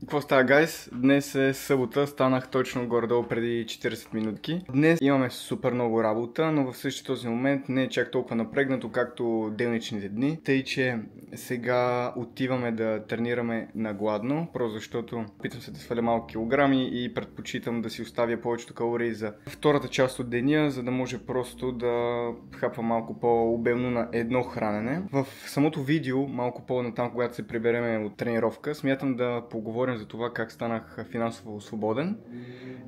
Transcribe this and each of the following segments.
Какво става, гайс? Днес е събота, станах точно горе-долу преди 40 минутки. Днес имаме супер много работа, но в същия този момент не е чак толкова напрегнато, както делничните дни. Тъй, че сега отиваме да тренираме на гладно, просто защото опитвам се да сваля малко килограми и предпочитам да си оставя повечето калории за втората част от деня, за да може просто да хапвам малко по-обемно на едно хранене. В самото видео, малко по-натам, когато се прибереме от тренировка, смятам да поговорим за това как станах финансово свободен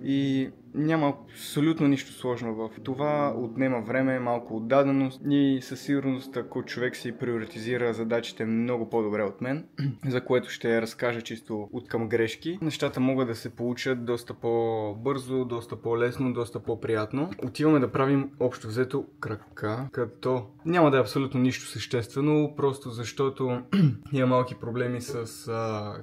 и няма абсолютно нищо сложно в това. Отнема време, малко отдаденост и със сигурност, ако човек си приоритизира задачите много по-добре от мен, за което ще разкажа чисто от към грешки, нещата могат да се получат доста по-бързо, доста по-лесно, доста по-приятно. Отиваме да правим общо взето крака, като няма да е абсолютно нищо съществено, просто защото има малки проблеми с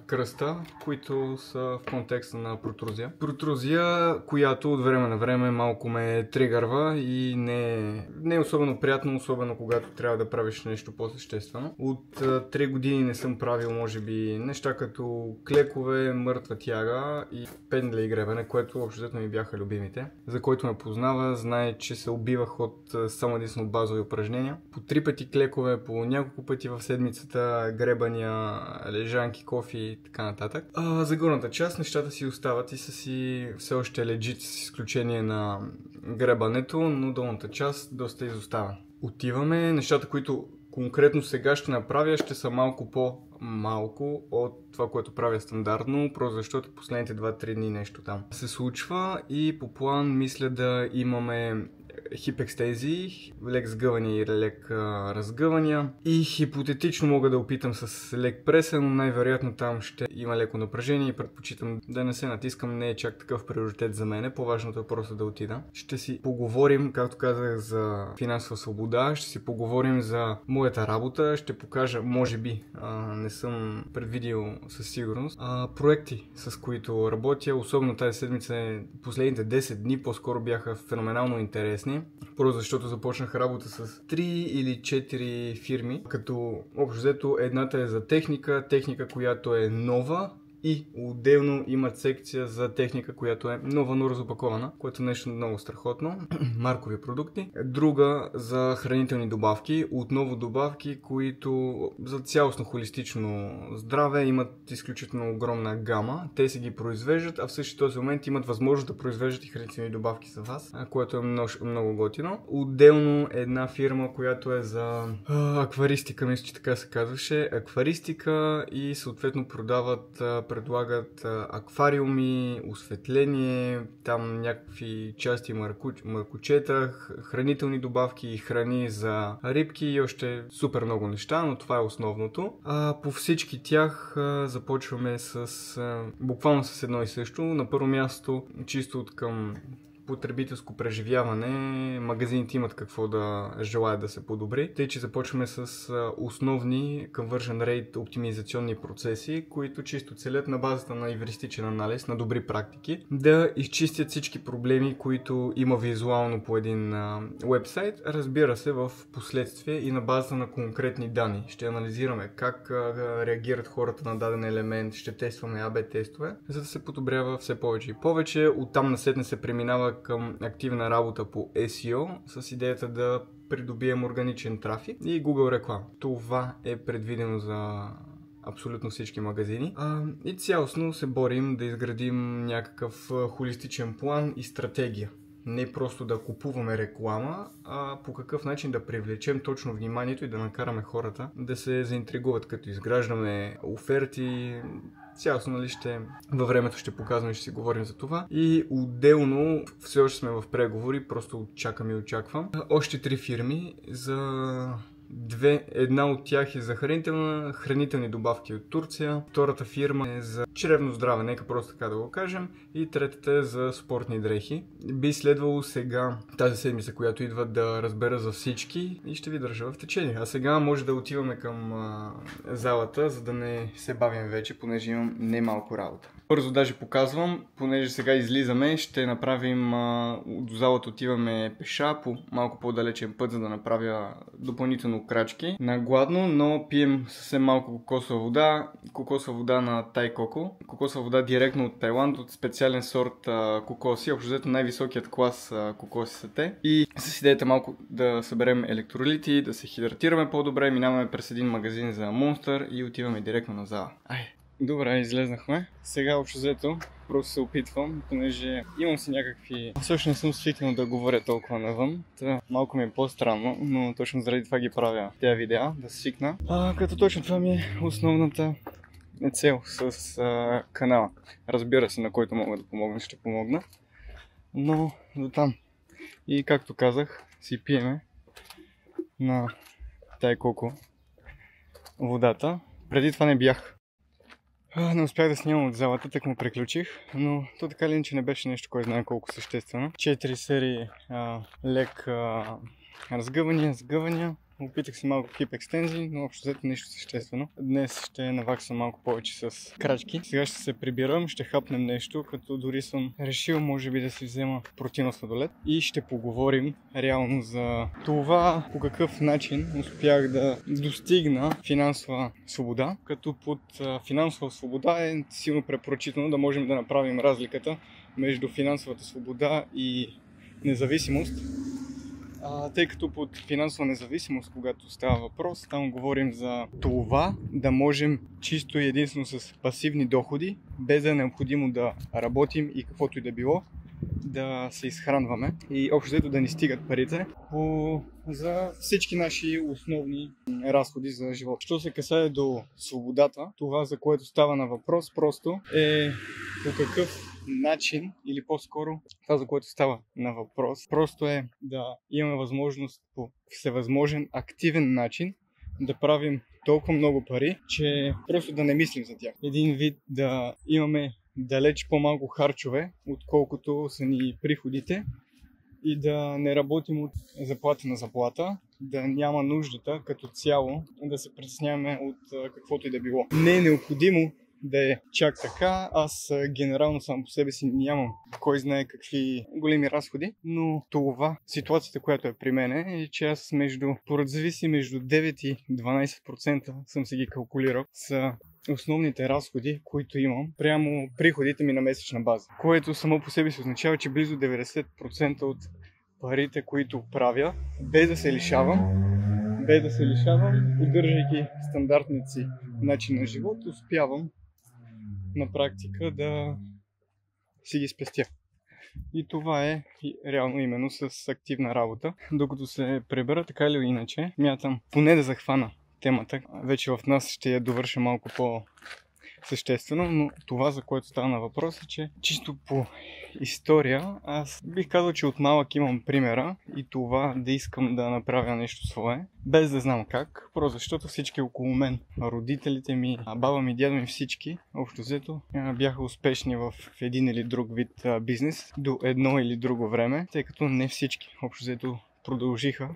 кръста, които са в контекста на протрузия. Протрузия, която от време на време малко ме тригърва и не е особено приятно, особено когато трябва да правиш нещо по-съществено. От 3 години не съм правил, може би, неща като клекове, мъртва тяга и пендли и гребане, което общо ми бяха любимите. За който ме познава, знае, че се убивах от само единствено базови упражнения. По 3 пъти клекове, по няколко пъти в седмицата, гребания, лежанки, кофи и така нататък. За горната част нещата си остават и са си все още легит, с изключение на гребането, но долната част доста изостава. Отиваме, нещата, които конкретно сега ще направя, ще са малко по-малко от това, което правя стандартно, просто защото последните 2-3 дни нещо там се случва и по план мисля да имаме хип екстензии, лек сгъвания и лек разгъвания. И хипотетично мога да опитам с лек пресен, но най-вероятно там ще има леко напрежение и предпочитам да не се натискам, не е чак такъв приоритет за мен. По-важното е просто да отида. Ще си поговорим, както казах, за финансова свобода, ще си поговорим за моята работа, ще покажа, може би, не съм предвидил със сигурност, проекти, с които работя, особено тази седмица, последните 10 дни по-скоро бяха феноменално интересни. Просто защото започнах работа с 3 или 4 фирми, като общо взето едната е за техника, която е нова, и отделно имат секция за техника, която е нова, но разопакована, което е нещо много страхотно. Маркови продукти. Друга за хранителни добавки. Отново добавки, които за цялостно холистично здраве имат изключително огромна гама. Те си ги произвеждат, а в същия този момент имат възможност да произвеждат и хранителни добавки за вас, което е много готино. Отделно една фирма, която е за акваристика, мисля, че така се казваше. Акваристика и съответно предлагат аквариуми, осветление, там някакви части маркучета, хранителни добавки и храни за рибки и още супер много неща, но това е основното. По всички тях започваме буквално с едно и също. На първо място, чисто от към потребителско преживяване, магазините имат какво да желаят да се подобри. Тъй, че започваме с основни conversion rate оптимизационни процеси, които чисто целят на базата на евристичен анализ, на добри практики, да изчистят всички проблеми, които има визуално по един уебсайт, разбира се, в последствие и на базата на конкретни данни. Ще анализираме как реагират хората на даден елемент, ще тестваме АБ тестове, за да се подобрява все повече и повече. Оттам насетне се преминава към активна работа по SEO с идеята да придобием органичен трафик и Google реклама. Това е предвидено за абсолютно всички магазини. И цялостно се борим да изградим някакъв холистичен план и стратегия. Не просто да купуваме реклама, а по какъв начин да привлечем точно вниманието и да накараме хората да се заинтригуват, като изграждаме оферти. Цялостно, във времето ще показваме, ще си говорим за това. И отделно, все още сме в преговори, просто чакам и очаквам. Още 3 фирми една от тях е за хранителни добавки от Турция, втората фирма е за чревно здраве, нека просто така да го кажем, и третата е за спортни дрехи. Би следвало сега, тази седмица, която идва, да разбера за всички и ще ви държа в течение. А сега може да отиваме към залата, за да не се бавим вече, понеже имам немалко работа. Бързо даже показвам, понеже сега излизаме, ще направим, до залата отиваме пеша по малко по-далечен път, за да направя допълнително действително крачки на гладно, но пием съвсем малко кокосова вода. Кокосова вода на Тайкоко. Кокосова вода директно от Тайланд, от специален сорт кокоси. Общо взето най-високият клас кокоси са те. И с идеята малко да съберем електролити, да се хидратираме по-добре, минаваме през един магазин за Monster и отиваме директно на зала. Добре, излезнахме. Сега общо взето просто се опитвам, понеже имам си някакви... Всъщност не съм свикнал да говоря толкова навън. Малко ми е по-странно, но точно заради това ги правя тези видеа, да свикна. Като точно това ми е основната цел с канала. Разбира се, на който мога да помогна, ще помогна. Но до там. И както казах, си пиеме на Тайкоко водата. Преди това не бях. Не успях да снимам от залата, так му приключих, но то така ли иначе не беше нещо, кой знае колко съществено. 4 серии лек разгъвания, сгъвания. Опитах се малко хип екстензии, но общо взето нещо съществено. Днес ще наваксам малко повече с крачки. Сега ще се прибирам, ще хапнем нещо, като дори съм решил може би да си взема протеинов сладолед. И ще поговорим реално за това по какъв начин успях да достигна финансова свобода. Като под финансова свобода е силно препоръчително да можем да направим разликата между финансовата свобода и независимост. Тъй като под финансова независимост, когато става въпрос, там говорим за това да можем чисто и единствено с пасивни доходи, без да е необходимо да работим и каквото и да било, да се изхранваме и общо да ни стигат парите за всички наши основни разходи за живот. Що се касае до свободата, това за което става на въпрос просто е по какъв начин, или по-скоро това за което става на въпрос, просто е да имаме възможност по всевъзможен активен начин да правим толкова много пари, че просто да не мислим за тях. Един вид да имаме далеч по-малко харчове, отколкото са ни приходите и да не работим от заплата на заплата, да няма нуждата като цяло да се притесняваме от каквото и да било. Не е необходимо да е чак така. Аз генерално сам по себе си нямам кой знае какви големи разходи, но това, ситуацията, която е при мен е, че аз зависи между 9 и 12% съм си ги калкулирал, са основните разходи, които имам прямо приходите ми на месечна база. Което само по себе си означава, че близо 90% от парите, които правя, без да се лишавам, поддържайки стандартният си начин на живот, успявам на практика да си ги спестя. И това е реално именно с активна работа. Докато се пребера, така или иначе, мятам поне да захвана темата. Вече в нас ще я довърша малко по-съществено, но това, за което стана въпрос, е, че чисто по история, аз бих казал, че от малък имам примера и това да искам да направя нещо свое, без да знам как, просто защото всички около мен, родителите ми, баба ми, дядо ми, всички, общо взето, бяха успешни в един или друг вид бизнес до едно или друго време, тъй като не всички, общо взето, продължиха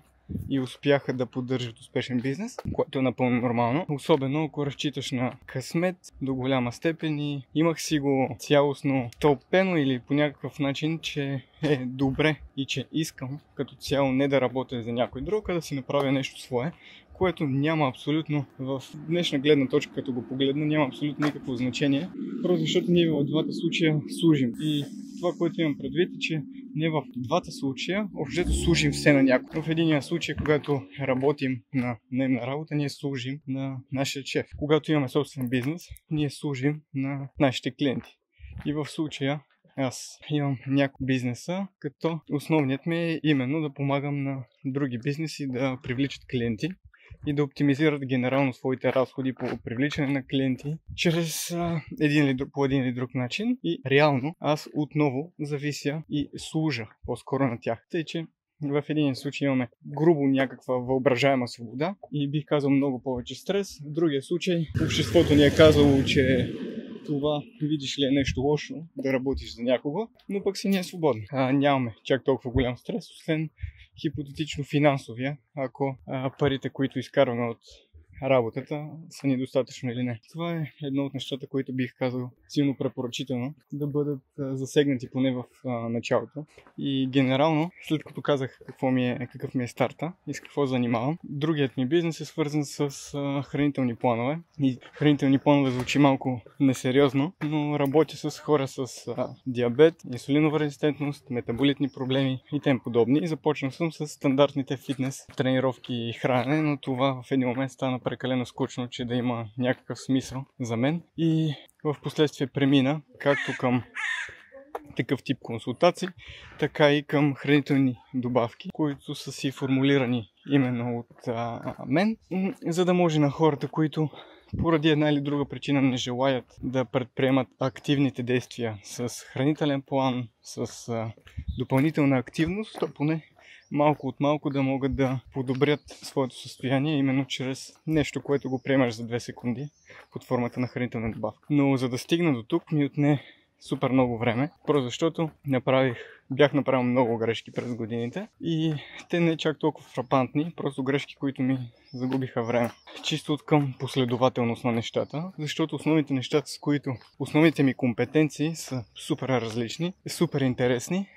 и успяха да поддържат успешен бизнес, което е напълно нормално. Особено ако разчиташ на късмет до голяма степен и имах си го цялостно тълпено или по някакъв начин, че е добре и че искам като цяло не да работя за някой друг, а да си направя нещо свое, което няма абсолютно в днешна гледна точка, като го погледна, няма абсолютно никакво значение, просто защото ние в двата случая служим. И това, което имам предвид, е, че ние в двата случая общо служим все на някой. В единия случай, когато работим на наемна работа, ние служим на нашия шеф. Когато имаме собствен бизнес, ние служим на нашите клиенти. И в случая аз имам няколко бизнеса, като основният ми е именно да помагам на други бизнеси да привличат клиенти и да оптимизират генерално своите разходи по привличане на клиенти чрез по един или друг начин. И реално аз отново завися и служа по-скоро на тях. Тъй, че в един случай имаме грубо някаква въображаема свобода и бих казал много повече стрес. В другия случай обществото ни е казало, че това, видиш ли, е нещо лошо да работиш за някого, но пък си не е свободно. Нямаме чак толкова голям стрес, освен хипотетично финансовия, ако парите, които изкарваме от работата са ни достатъчно или не. Това е едно от нещата, които бих казал силно препоръчително да бъдат засегнати поне в началото. И генерално, след като казах какъв ми е старта и с какво занимавам, другият ми бизнес е свързан с хранителни планове. И хранителни планове звучи малко несериозно, но работя с хора с диабет, инсулинова резистентност, метаболитни проблеми и тем подобни. И започнал съм с стандартните фитнес тренировки и хранене, но това в един момент стана прекалено скучно, че да има някакъв смисъл за мен. И в последствие премина както към такъв тип консултации, така и към хранителни добавки, които са си формулирани именно от мен, за да може на хората, които поради една или друга причина не желаят да предприемат активните действия с хранителен план, с допълнителна активност, то поне малко от малко да могат да подобрят своето състояние, именно чрез нещо, което го приемаш за 2 секунди под формата на хранителна добавка. Но за да стигна до тук ми отне супер много време, просто защото бях направил много грешки през годините и те не чак толкова фрапантни, просто грешки, които ми загубиха време. Чисто от към последователност на нещата, защото основните ми компетенции са супер различни, супер интересни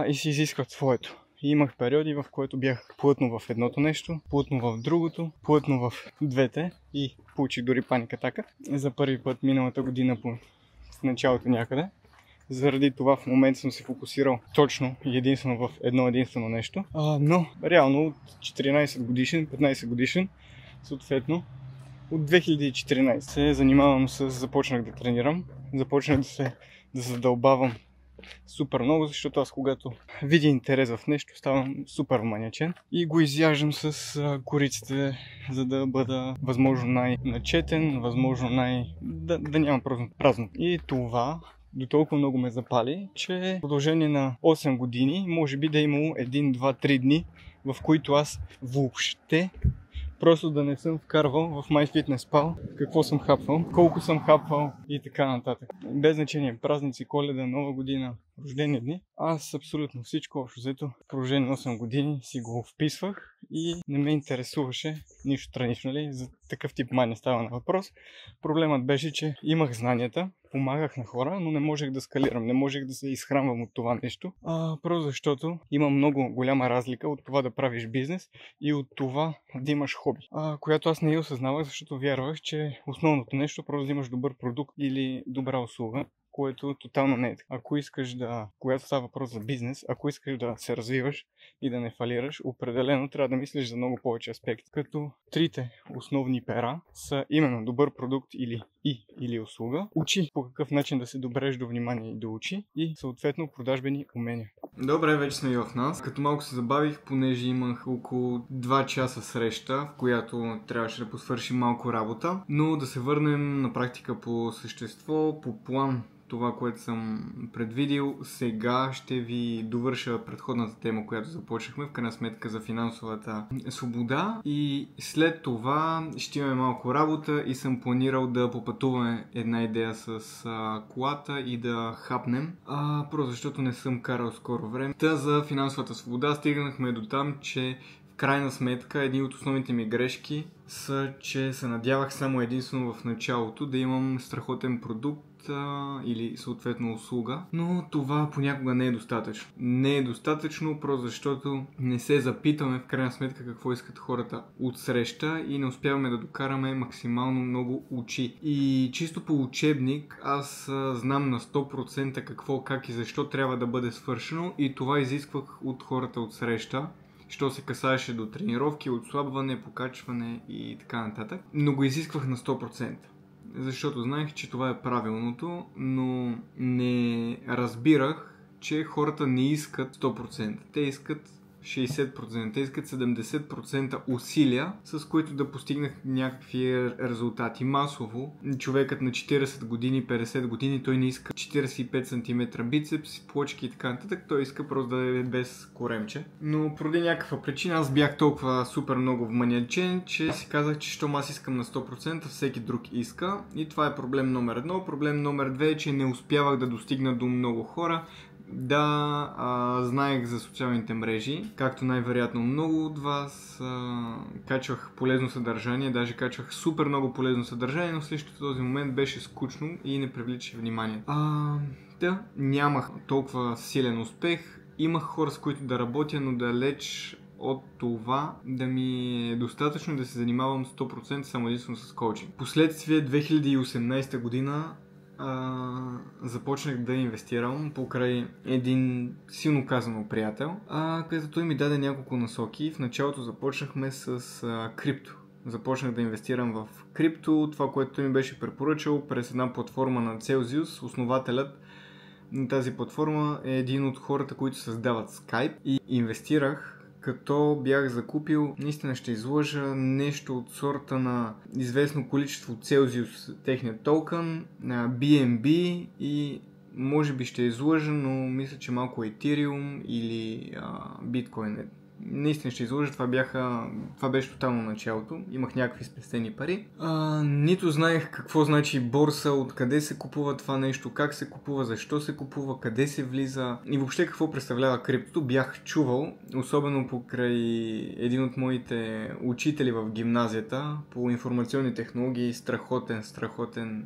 и си изискват своето. И имах периоди, в които бях плътно в едното нещо, плътно в другото, плътно в двете и получих дори паника атака. За първи път миналата година в началото някъде. Заради това в момента съм се фокусирал точно и единствено в едно единствено нещо. Но реално от 14 годишен, 15 годишен, съответно от 2014 се занимавам започнах да тренирам, започнах да задълбавам супер много, защото аз когато видя интерес в нещо, ставам супер маниачен и го изяждам с кориците, за да бъда възможно най-начетен, възможно да нямам празно. И това до толкова много ме запали, че в продължение на 8 години може би да е имало 1, 2, 3 дни, в които аз въобще просто да не съм вкарвал в MyFitnessPal какво съм хапвал, колко съм хапвал и така нататък. Без значение празници, Коледа, Нова година, рождени дни, аз абсолютно всичко общо взето в продължение на 8 години си го вписвах и не ме интересуваше нищо странично, за такъв тип май не става на въпрос. Проблемът беше, че имах знанията, помагах на хора, но не можех да скалирам, не можех да се изхранвам от това нещо, просто защото има много голяма разлика от това да правиш бизнес и от това да имаш хоби, която аз не я осъзнавах, защото вярвах, че основното нещо е просто да имаш добър продукт или добра услуга, което тотално не е така. Когато става въпрос за бизнес, ако искаш да се развиваш и да не фалираш, определено трябва да мислиш за много повече аспекти. Като трите основни пера са именно добър продукт или услуга, учи по какъв начин да се добреш до внимание и да учи и съответно продажбени умения. Добре, вече сме и в нас. Като малко се забавих, понеже имах около 2 часа среща, в която трябваше да посвършим малко работа, но да се върнем на практика по същество, по план. Това, което съм предвидил, сега ще ви довърша предходната тема, която започнахме, в крайна сметка за финансовата свобода и след това ще имаме малко работа и съм планирал да попътуваме една идея с колата и да хапнем, просто защото не съм карал скоро време. За финансовата свобода стигнахме до там, че в крайна сметка едни от основните ми грешки са, че се надявах само единствено в началото да имам страхотен продукт или съответно услуга, но това понякога не е достатъчно. Не е достатъчно, просто защото не се запитваме в крайна сметка какво искат хората от среща и не успяваме да докараме максимално много очи. И чисто по учебник аз знам на 100% какво, как и защо трябва да бъде свършено и това изисквах от хората от среща. Що се касаеше до тренировки, отслабване, покачване и така нататък. Но го изисквах на 100%. Защото знаех, че това е правилното, но не разбирах, че хората не искат 100%. Те искат 60%, те искат 70% усилия, с които да постигнах някакви резултати. Масово, човекът на 40 години, 50 години, той не иска 45 см бицепс, плочки и така нататък, той иска просто да е без коремче. Но поради някаква причина аз бях толкова супер много вманиачен, че си казах, че щом аз искам на 100%, всеки друг иска. И това е проблем номер 1. Проблем номер 2 е, че не успявах да достигна до много хора. Да, знаех за социалните мрежи, както най-вероятно много от вас. Качвах полезно съдържание, даже качвах супер много полезно съдържание, но в същото този момент беше скучно и не привлича внимание. Да, нямах толкова силен успех. Имах хора, с които да работя, но далеч от това да ми е достатъчно да се занимавам 100% само единствено с коучинг. Последствие 2018 година започнах да инвестирам покрай един силно казано приятел, където той ми даде няколко насоки. В началото започнахме с крипто. Започнах да инвестирам в крипто, това, което той ми беше препоръчал през една платформа на Celsius. Основателят на тази платформа е един от хората, които създават Skype, и инвестирах, като бях закупил, наистина ще излъжа, нещо от сорта на известно количество Celsius, техният токен, BNB и може би ще излъжа, но мисля, че малко Ethereum или биткоин. Наистина ще излъжа, това беше тотално началото. Имах някакви спестени пари. Нито знаех какво значи борса, откъде се купува това нещо, как се купува, защо се купува, къде се влиза и въобще какво представлява криптото. Бях чувал, особено покрай един от моите учители в гимназията по информационни технологии, страхотен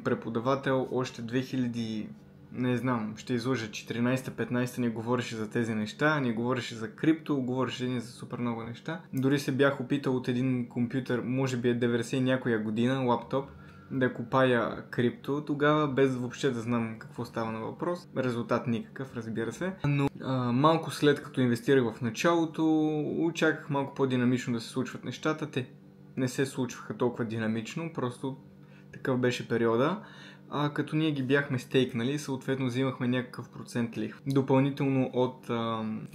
преподавател, още 2000, не знам, ще излъжа, 14-15 ни говореше за тези неща, ни говореше за крипто, говореше ни за супер много неща. Дори се бях опитал от един компютър, може би е 90 някоя година, лаптоп, да купая крипто тогава, без въобще да знам какво става на въпрос. Резултат никакъв, разбира се. Но малко след като инвестирах в началото, очаквах малко по-динамично да се случват нещата. Те не се случваха толкова динамично, просто такъв беше периода. Като ние ги бяхме стейкнали, съответно взимахме някакъв процент лихва допълнително от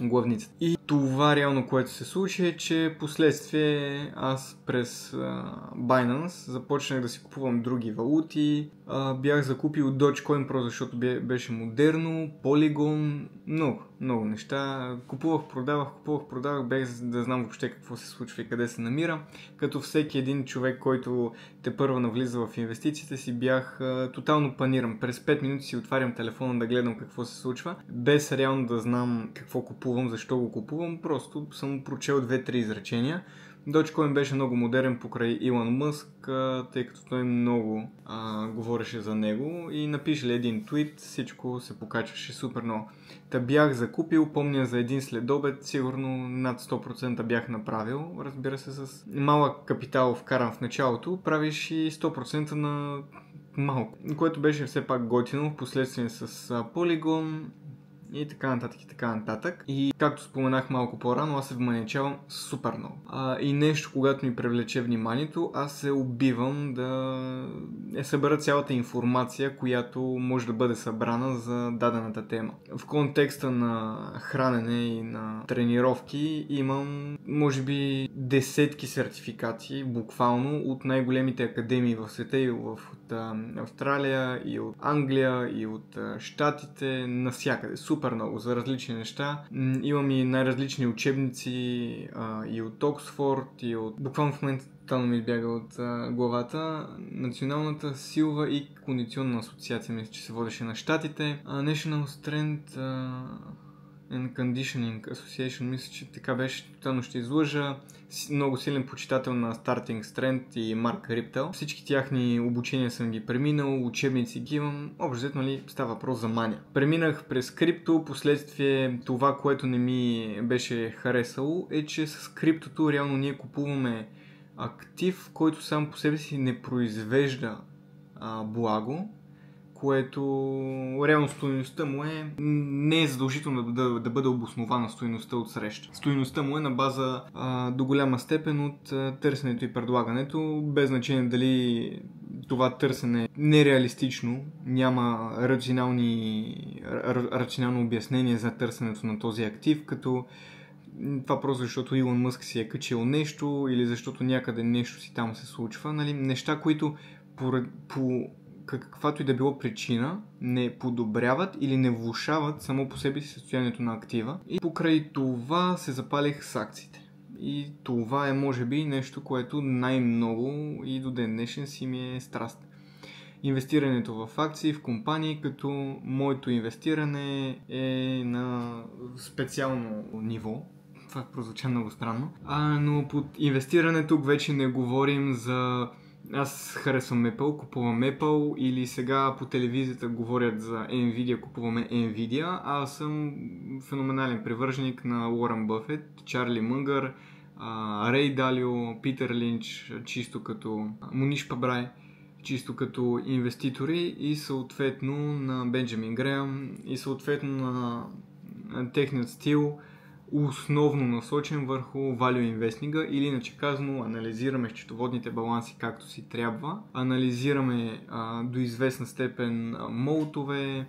главницата. И това реално, което се случи, е, че последствие аз през Binance започнах да си купувам други валути. Бях закупил Dogecoin, просто защото беше модерно, Polygon, много неща. Купувах, продавах, без да знам въобще какво се случва и къде се намира. Като всеки един човек, който тепърва навлиза в инвестициите си, бях тотално паниран. През 5 минути си отварям телефона да гледам какво се случва, без реално да знам какво купувам, защо го купувам. Просто съм прочел 2-3 изречения. Dogecoin беше много модерен покрай Илон Мъск, тъй като той много говореше за него и напише ли един твит, всичко се покачваше супер много. Та бях закупил, помня за един следобед, сигурно над 100% бях направил, разбира се, с малък капитал вкаран в началото, правиш и 100% на малко, което беше все пак готино, в последствие с Polygon и така нататък. И както споменах малко по-рано, аз се вманячавам супер много. И нещо, когато ми привлече вниманието, аз се убивам да събера цялата информация, която може да бъде събрана за дадената тема. В контекста на хранене и на тренировки имам, може би, десетки сертификати, буквално, от най-големите академии в света, и от Австралия, и от Англия, и от Щатите, навсякъде. Супер много за различни неща. Имам и най-различни учебници и от Оксфорд, и от... Буквално в момента тотално ми избяга от главата. Националната силова и кондиционна асоциация, мисля, че се водеше на Щатите. National Strength and Conditioning Association, мисля, че така беше, тотално ще излъжа. Много силен почитател на Starting Strength и Марк Риптел. Всички тяхни обучения съм ги преминал, учебници ги имам. Общо, нали, става въпрос за мания. Преминах през крипто, последствие това, което не ми беше харесало, е, че с криптото реално ние купуваме актив, който сам по себе си не произвежда благо, което реално стойността му не е задължително да бъде обоснована стойността от среща. Стойността му е на база до голяма степен от търсенето и предлагането, без значение дали това търсене е нереалистично, няма рационално обяснение за търсенето на този актив, като това просто защото Илон Мъск си е качил нещо или защото някъде нещо си там се случва. Нали? Неща, които по каквато и да било причина не подобряват или не влошават само по себе си състоянието на актива. И покрай това се запалих с акциите. И това е може би нещо, което най-много и до ден днешен си ми е страст. инвестирането в акции, в компании, като моето инвестиране е на специално ниво. Това прозвуча много странно. Но под инвестиране тук вече не говорим за... Аз харесвам Apple, купувам Apple, или сега по телевизията говорят за Nvidia, купуваме Nvidia. Аз съм феноменален привърженик на Уорън Бъфет, Чарли Мънгър, Рей Далио, Питър Линч, чисто като Муниш Пабрай, чисто като инвеститори, и съответно на Бенджамин Греъм, и съответно на техният стил, основно насочен върху value investing, или иначе казано анализираме счетоводните баланси както си трябва, анализираме до известна степен молтове,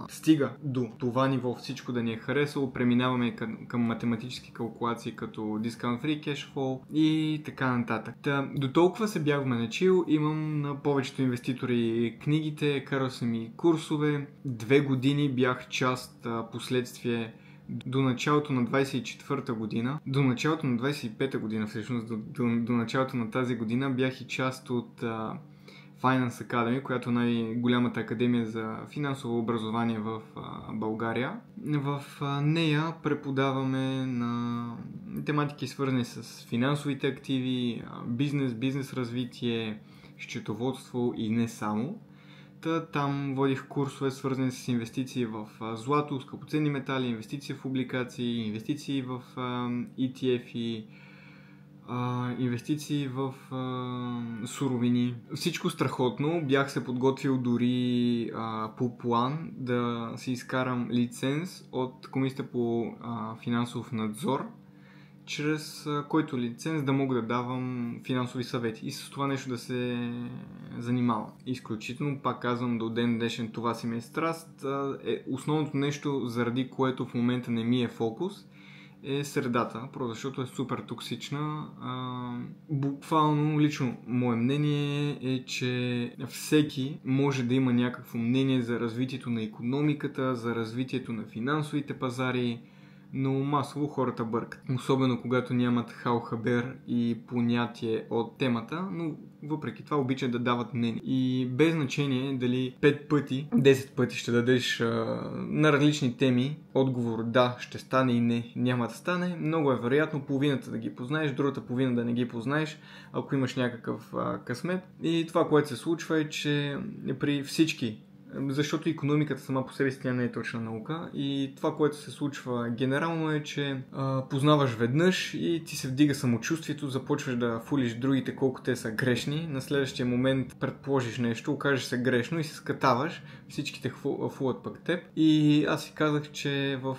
стига до това ниво всичко да ни е харесало, преминаваме към математически калкулации като discount free cash flow и така нататък. До толкова се бях вменечил, имам на повечето инвеститори книгите, карал съм и курсове, 2 години бях част последствие до началото на 24-та година, до началото на 25-та година всъщност, до началото на тази година бях и част от Finance Academy, която е най-голямата академия за финансово образование в България. В нея преподаваме на тематики, свързани с финансовите активи, бизнес развитие, счетоводство и не само. Там водих курсове, свързани с инвестиции в злато, скъпоценни метали, инвестиции в облигации, инвестиции в ETF-и, инвестиции в суровини. Всичко страхотно. Бях се подготвил дори по план да си изкарам лиценз от Комисията по финансов надзор, чрез който лиценз да мога да давам финансови съвети и с това нещо да се занимавам. Изключително, пак казвам, до ден днешен това си ми е страст. Основното нещо, заради което в момента не ми е фокус, е средата, просто защото е супер токсична. Буквално, лично мое мнение е, че всеки може да има някакво мнение за развитието на икономиката, за развитието на финансовите пазари, но масово хората бъркат. Особено когато нямат хал-хабер и понятие от темата, но въпреки това обичат да дават мнение. И без значение дали 5 пъти, 10 пъти ще дадеш на различни теми отговор да, ще стане и не, няма да стане, много е вероятно половината да ги познаеш, другата половина да не ги познаеш, ако имаш някакъв късмет. И това, което се случва е, че при всички, защото икономиката сама по себе си тя не е точна наука, и това, което се случва генерално е, че познаваш веднъж и ти се вдига самочувствието, започваш да фулиш другите колко те са грешни, на следващия момент предположиш нещо, окажеш се грешно и се скатаваш, всичките фулат пък теб. И аз си казах, че в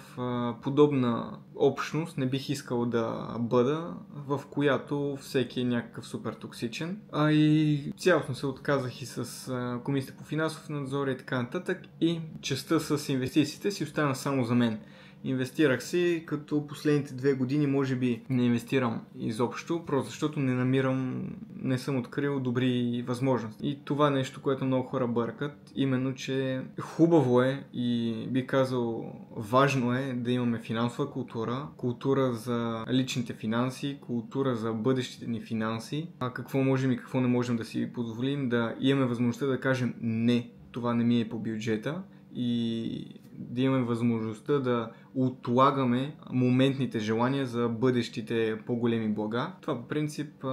подобна общност не бих искал да бъда, в която всеки е някакъв супер токсичен. И цялостно се отказах и с Комисията по финансов надзор и така нататък, и частта с инвестициите си остана само за мен. Инвестирах си, като последните 2 години може би не инвестирам изобщо, просто защото не съм открил добри възможности. И това е нещо, което много хора бъркат, именно, че хубаво е и би казал важно е да имаме финансова култура, култура за личните финанси, култура за бъдещите ни финанси, какво можем и какво не можем да си позволим, да имаме възможността да кажем не, това не ми е по бюджета, и да имаме възможността да отлагаме моментните желания за бъдещите по-големи блага. Това по принцип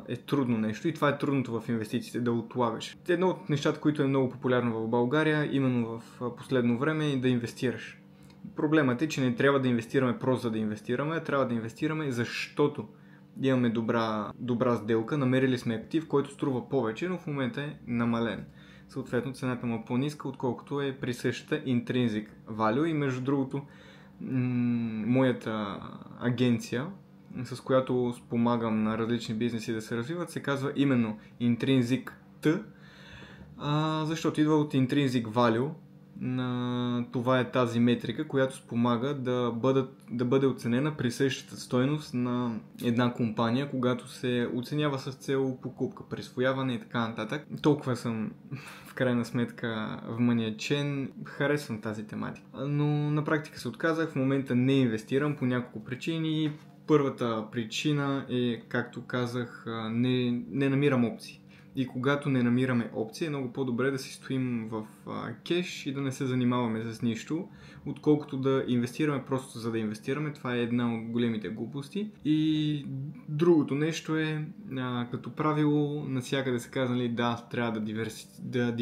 е трудно нещо, и това е трудното в инвестициите, да отлагаш. Едно от нещата, които е много популярно в България, именно в последно време, е да инвестираш. Проблемът е, че не трябва да инвестираме просто за да инвестираме, а трябва да инвестираме защото имаме добра сделка, намерили сме актив, който струва повече, но в момента е намален. Съответно цената му е по-ниска, отколкото е при същата intrinsic value. И между другото, моята агенция, с която спомагам на различни бизнеси да се развиват, се казва именно Intrinsic T, защото идва от intrinsic value. Това е тази метрика, която спомага да бъде оценена при същата стойност на една компания, когато се оценява с цел покупка, присвояване и така нататък. Толкова съм в крайна сметка вманиачен, харесвам тази тематика. Но на практика се отказах, в момента не инвестирам по няколко причини. Първата причина е, както казах, не намирам опции. и когато не намираме опция, е много по-добре да си стоим в кеш и да не се занимаваме с нищо, отколкото да инвестираме просто за да инвестираме. Това е една от големите глупости. И другото нещо е, като правило, навсякъде се казва, нали, да, трябва да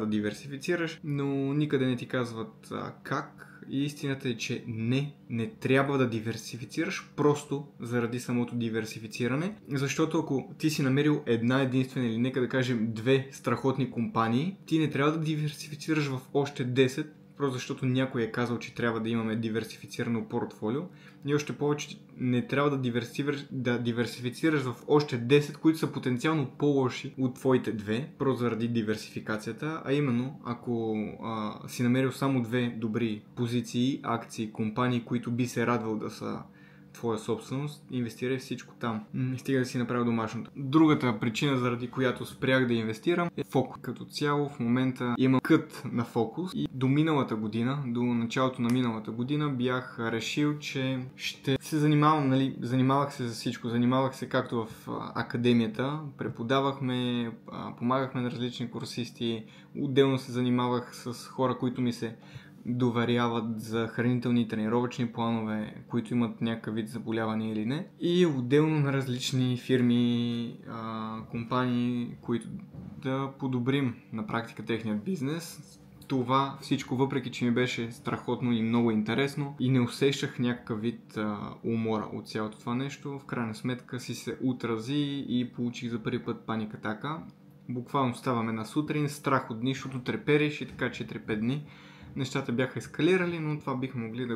диверсифицираш, но никъде не ти казват как. И истината е, че не трябва да диверсифицираш просто заради самото диверсифициране, защото ако ти си намерил една единствена или нека да кажем 2 страхотни компании, ти не трябва да диверсифицираш в още 10, просто защото някой е казал, че трябва да имаме диверсифицирано портфолио, и още повече не трябва да диверсифицираш в още 10, които са потенциално по-лоши от твоите 2, просто заради диверсификацията, а именно ако си намерил само 2 добри позиции, акции, компании, които би се радвал да са твоя собственост, инвестирай всичко там. Стига да си направил домашното. Другата причина, заради която спрях да инвестирам, е фокус. Като цяло в момента имам кът на фокус и до началото на миналата година бях решил, че ще се занимавам, нали, занимавах се за всичко. Занимавах се както в академията, преподавахме, помагахме на различни курсисти, отделно се занимавах с хора, които ми се доверяват за хранителни и тренировъчни планове, които имат някакъв вид заболяване или не. И отделно на различни фирми, компании, които да подобрим на практика техният бизнес. Това всичко, въпреки че ми беше страхотно и много интересно и не усещах някакъв вид умора от цялото това нещо, в крайна сметка си се отрази и получих за първи път паника атака. Буквално ставаме на сутрин, страх от нищото, трепериш и така 4-5 дни. Нещата бяха ескалирали, но това бихме могли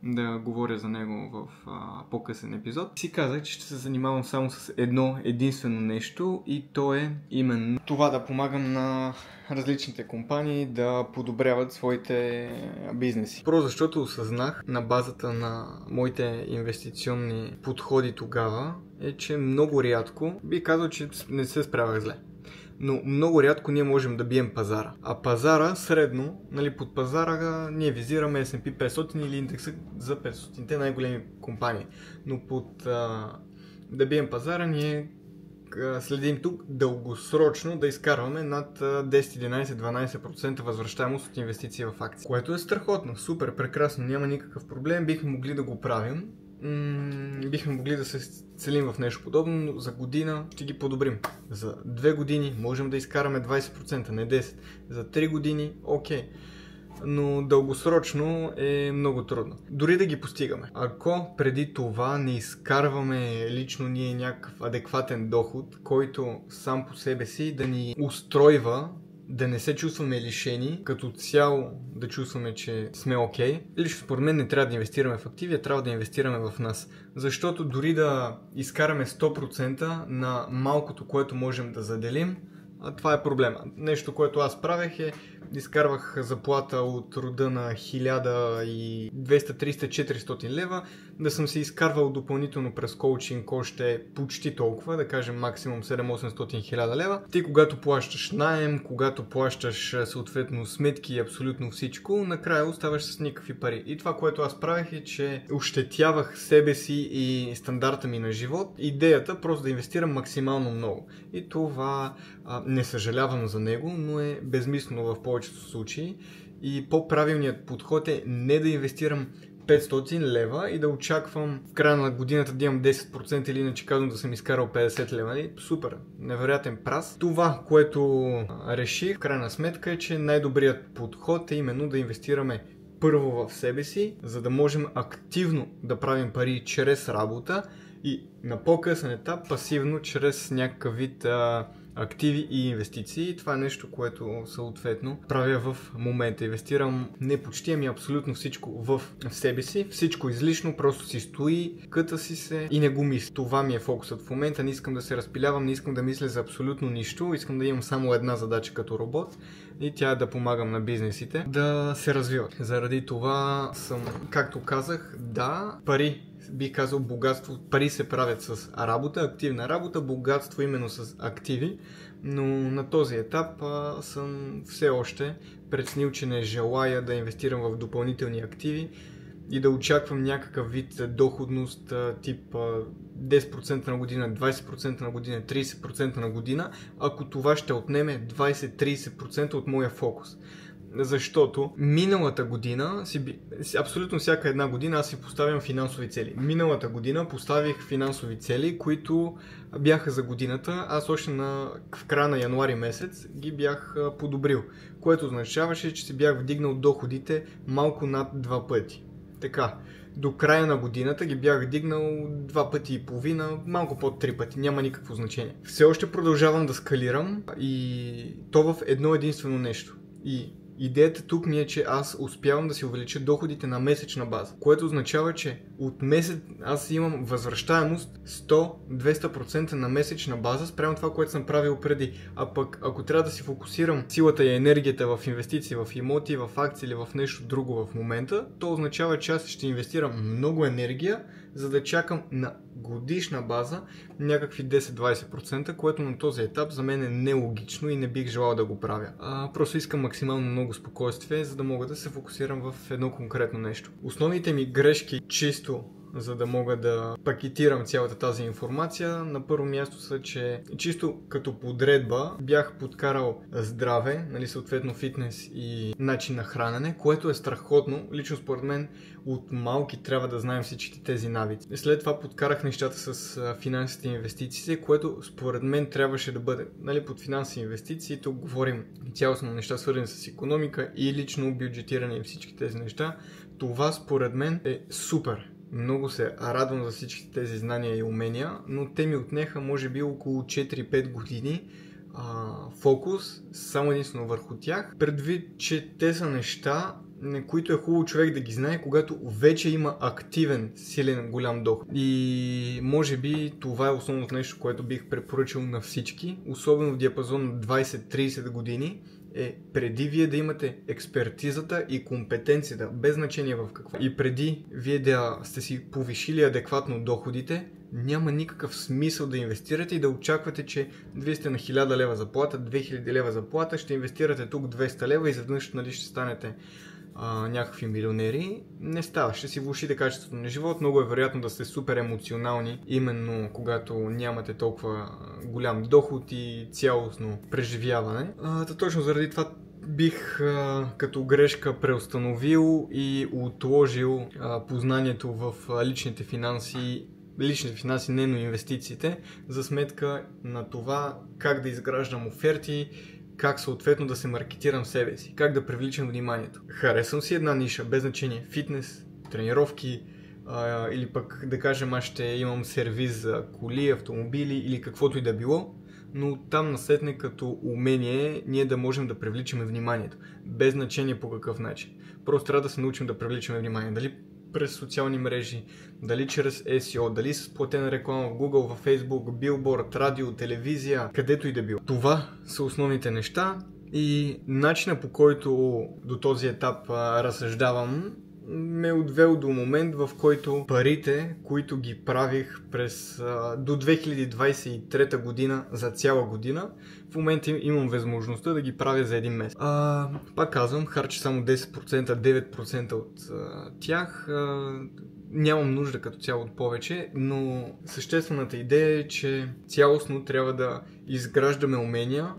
да говоря за него в по-късен епизод. Си казах, че ще се занимавам само с едно единствено нещо и то е именно това да помагам на различните компании да подобряват своите бизнеси. Просто защото осъзнах на базата на моите инвестиционни подходи тогава, е, че много рядко би казал, че не се справях зле. Но много рядко ние можем да бием пазара. А пазара средно, нали, под пазара ние визираме S&P 500 или индекса за 500-те най-големи компании. Но под да бием пазара ние следим тук дългосрочно да изкарваме над 10, 11, 12% възвръщаемост от инвестиции в акции. Което е страхотно, супер, прекрасно, няма никакъв проблем, бихме могли да го правим. Бихме могли да се целим в нещо подобно, но за година ще ги подобрим. За 2 години можем да изкараме 20%, не 10%. За 3 години, окей. Но дългосрочно е много трудно. Дори да ги постигаме. Ако преди това не изкарваме лично ние някакъв адекватен доход, който сам по себе си да ни устройва, да не се чувстваме лишени, като цяло да чувстваме, че сме окей. Лично според мен не трябва да инвестираме в активи, а трябва да инвестираме в нас. Защото дори да изкараме 100% на малкото, което можем да заделим, това е проблема. Нещо, което аз правех е, изкарвах заплата от рода на 1200, 300, 400 лева, да съм се изкарвал допълнително през коучинг още почти толкова, да кажем максимум 700-800 хиляда лева. Ти когато плащаш наем, когато плащаш съответно сметки и абсолютно всичко, накрая оставаш с никакви пари. И това, което аз правех е, че ощетявах себе си и стандарта ми на живот. Идеята просто да инвестирам максимално много. И това не съжалявам за него, но е безмислено в повечето случаи. И по-правилният подход е не да инвестирам 500 лева и да очаквам в края на годината да имам 10% или иначе казвам да съм изкарал 50 лева. Супер, невероятен праз. Това, което реших в крайна сметка е, че най-добрият подход е именно да инвестираме първо в себе си, за да можем активно да правим пари чрез работа и на по-късен етап пасивно чрез някакъв вид активи и инвестиции. Това е нещо, което съответно правя в момента. Инвестирам не почти, ами абсолютно всичко в себе си. Всичко излишно, просто си стои, къта си се и не го мисля. Това ми е фокусът в момента. Не искам да се разпилявам, не искам да мисля за абсолютно нищо. Искам да имам само една задача като робот и тя е да помагам на бизнесите да се развиват. Заради това съм, както казах, да, пари. Би казал богатство, пари се правят с работа, активна работа, богатство именно с активи, но на този етап съм все още преценил, че не желая да инвестирам в допълнителни активи, и да очаквам някакъв вид доходност тип 10% на година, 20% на година, 30% на година, ако това ще отнеме 20-30% от моя фокус. Защото миналата година, абсолютно всяка една година аз си поставям финансови цели. Миналата година поставих финансови цели, които бяха за годината. Аз още в края на януари месец ги бях подобрил, което означаваше, че си бях вдигнал доходите малко над 2 пъти. Така, до края на годината ги бях вдигнал 2 пъти и половина, малко под 3 пъти, няма никакво значение. Все още продължавам да скалирам и то в едно единствено нещо. И идеята тук ми е, че аз успявам да си увелича доходите на месечна база, което означава, че от месец аз имам възвръщаемост 100-200% на месечна база спрямо това, което съм правил преди. А пък ако трябва да си фокусирам силата и енергията в инвестиции, в имоти, в акции или в нещо друго в момента, то означава, че аз ще инвестирам много енергия, за да чакам на годишна база някакви 10-20%, което на този етап за мен е нелогично и не бих желал да го правя. Просто искам максимално много спокойствие, за да мога да се фокусирам в едно конкретно нещо. Основните ми грешки, чисто за да мога да пакетирам цялата тази информация, на първо място са, че чисто като подредба бях подкарал здраве, съответно фитнес и начин на хранене, което е страхотно. Лично според мен от малки трябва да знаем всички тези навици. След това подкарах нещата с финансите и инвестициите, което според мен трябваше да бъде. Под финанси и инвестиции тук говорим цялостно неща, свързани с икономика и лично бюджетиране и всички тези неща. Това според мен е супер. Много се радвам за всички тези знания и умения, но те ми отнеха може би около 4-5 години фокус само единствено върху тях, предвид, че те са неща, които е хубаво човек да ги знае, когато вече има активен, силен, голям доход. И може би това е основното нещо, което бих препоръчал на всички, особено в диапазон на 20-30 години, е преди вие да имате експертизата и компетенцията, без значение в какво. И преди вие да сте си повишили адекватно доходите, няма никакъв смисъл да инвестирате и да очаквате, че вие сте на 1000 лева заплата, 2000 лева заплата, ще инвестирате тук 200 лева и изведнъж ще станете някакви милионери. Не става, ще си влошите качеството на живот. Много е вероятно да сте супер емоционални, именно когато нямате толкова голям доход и цялостно преживяване. Точно заради това бих като грешка преустановил и отложил познанието в личните финанси, не, но инвестициите, за сметка на това как да изграждам оферти, как съответно да се маркетирам себе си, как да привличам вниманието. Харесвам си една ниша, без значение фитнес, тренировки или пък да кажем аз ще имам сервиз за коли, автомобили или каквото и да било, но там насетне като умение ние да можем да привличаме вниманието, без значение по какъв начин. Просто трябва да се научим да привличаме внимание, дали през социални мрежи, дали чрез SEO, дали с платена реклама в Google, в Facebook, билборд, радио, телевизия, където и да било. Това са основните неща и начина, по който до този етап разсъждавам, ме отвел до момент, в който парите, които ги правих до 2023 година за цяла година, в момента имам възможността да ги правя за един месец. Пак казвам, харча само 10%, 9% от тях. Нямам нужда като цяло от повече, но съществената идея е, че цялостно трябва да изграждаме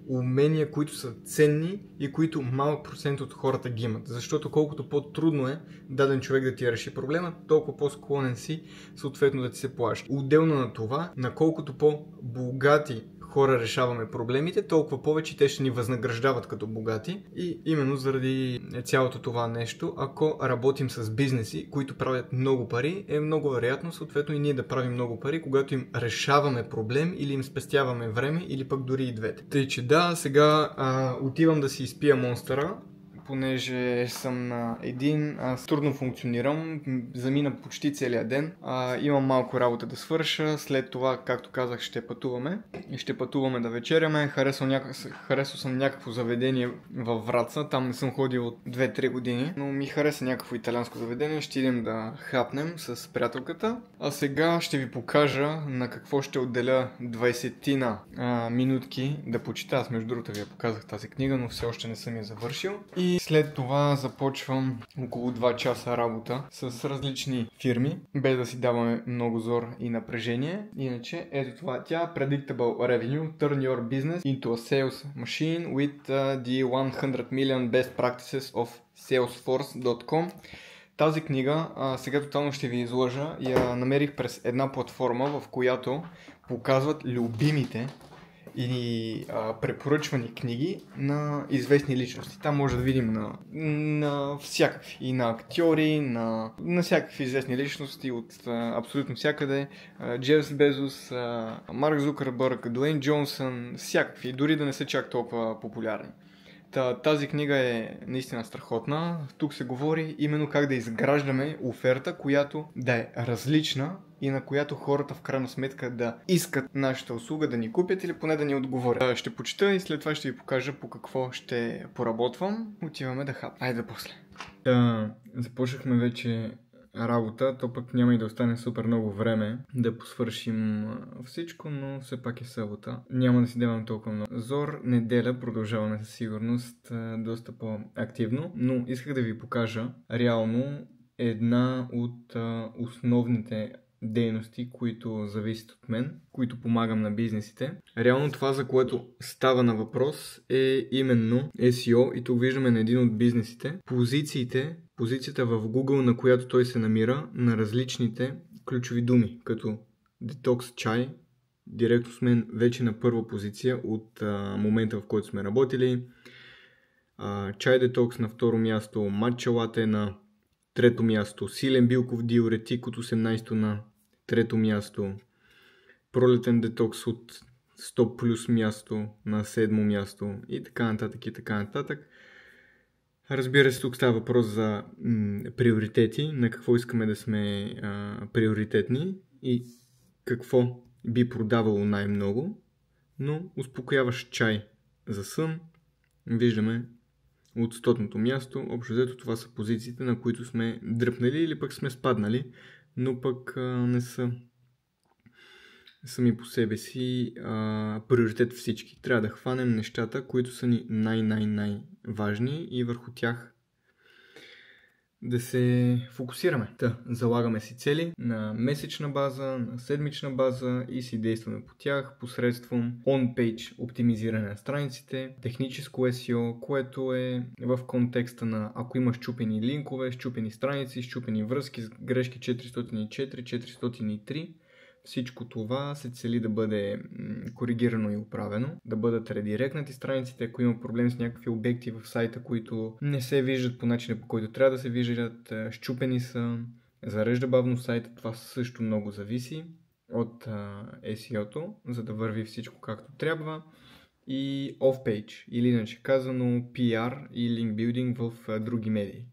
умения, които са ценни и които малък процент от хората ги имат. Защото колкото по-трудно е даден човек да ти реши проблема, толкова по-склонен си съответно да ти се плаща. Отделно на това, на колкото по-богати хора решаваме проблемите, толкова повече те ще ни възнаграждават като богати. И именно заради цялото това нещо, ако работим с бизнеси, които правят много пари, е много вероятно съответно и ние да правим много пари, когато им решаваме проблем или им спестяваме време, или пък дори и двете. Тъй, че сега отивам да си изпия Монстъра, понеже съм на аз трудно функционирам, замина почти целия ден, имам малко работа да свърша, след това, както казах, ще пътуваме и ще пътуваме да вечеряме. Харесал съм някакво заведение във Враца, там не съм ходил от 2-3 години, но ми хареса някакво италианско заведение, ще идем да хапнем с приятелката. А сега ще ви покажа на какво ще отделя 20 минутки да почита. Аз между другото ви я показах тази книга, но все още не съм я завършил. И И след това започвам около 2 часа работа с различни фирми, без да си даваме много зор и напрежение. Иначе, ето това тя, Predictable Revenue, Turn Your Business into a Sales Machine with the 100 Million Best Practices of Salesforce.com. Тази книга, сега тотално ще ви излъжа, я намерих през една платформа, в която показват любимите и препоръчвани книги на известни личности. Там може да видим на всякакви, и на актьори, на всякакви известни личности от абсолютно всякъде. Джеф Безос, Марк Зукърбърг, Дуейн Джонсън, всякакви, дори да не са чак толкова популярни. Тази книга е наистина страхотна. Тук се говори именно как да изграждаме оферта, която да е различна и на която хората в крайна сметка да искат нашата услуга, да ни купят или поне да ни отговорят. Ще почита и след това ще ви покажа по какво ще поработвам. Отиваме да хапнем. Айде после. Започнахме вече работа, то пък няма и да остане супер много време да посвършим всичко, но все пак е събота. Няма да си давам толкова много зор. Неделя продължаваме със сигурност доста по-активно, но исках да ви покажа реално една от основните дейности, които зависят от мен, които помагам на бизнесите. Реално това, за което става на въпрос, е именно SEO и тук виждаме на един от бизнесите позицията в Google, на която той се намира, на различните ключови думи, като Detox чай, директно с мен вече на първа позиция от момента, в който сме работили, чай детокс на второ място, матча лате на трето място, силен билков диуретик от 18-то на трето място, пролетен детокс от 100 плюс място на 7 място и така нататък и така нататък. Разбира се, тук става въпрос за приоритети, на какво искаме да сме приоритетни и какво би продавало най-много, но успокояващ чай за сън виждаме от 100-то място. Общо взето това са позициите, на които сме дръпнали или пък сме спаднали, но пък не са сами по себе си приоритет всички. Трябва да хванем нещата, които са ни най-важни и върху тях да се фокусираме. Залагаме си цели на месечна база, на седмична база и си действаме по тях посредством on-page оптимизиране на страниците, техническо SEO, което е в контекста на ако има счупени линкове, счупени страници, счупени връзки с грешки 404, 403. Всичко това се цели да бъде коригирано и оправено, да бъдат редиректнати страниците, ако има проблем с някакви обекти в сайта, които не се виждат по начина, по който трябва да се виждат, счупени са, зарежда бавно сайта, това също много зависи от SEO-то, за да върви всичко както трябва. И off-page, или иначе казано PR и link building в други медии.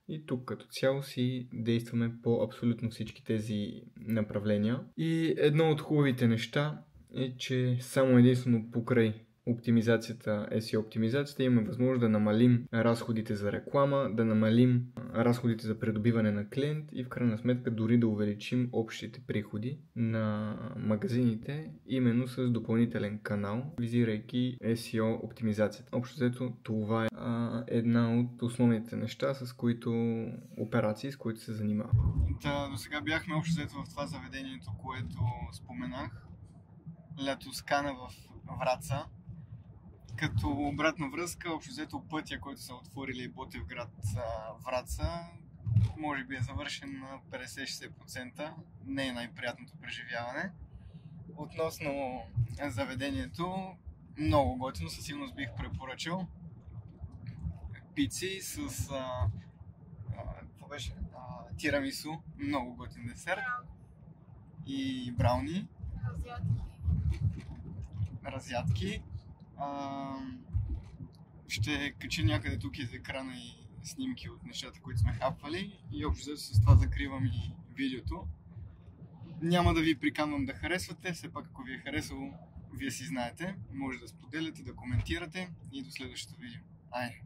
И тук като цяло си действаме по абсолютно всички тези направления. И едно от хубавите неща е, че само единствено покрай оптимизацията, SEO оптимизацията, имаме възможност да намалим разходите за реклама, да намалим разходите за придобиване на клиент и в крайна сметка дори да увеличим общите приходи на магазините, именно с допълнителен канал, визирайки SEO оптимизацията. Общо взето това е една от основните неща, с които операции, с които се занимавам. До сега бяхме общо взето в това заведението, което споменах. Лятоскана в Враца. Като обратна връзка, общо взето пътя, който са отворили Ботевград Враца, може би е завършен на 50-60%. Не е най-приятното преживяване. Относно заведението, много готино, със сигурност бих препоръчал. Пици с тирамису, много готин десерт. И брауни. Разядки. Ще кача някъде тук из екрана и снимки от нещата, които сме хапвали и общо с това закривам и видеото. Няма да ви приканвам да харесвате, все пак ако ви е харесало, вие си знаете, може да споделяте, да коментирате и до следващото видео. Айде!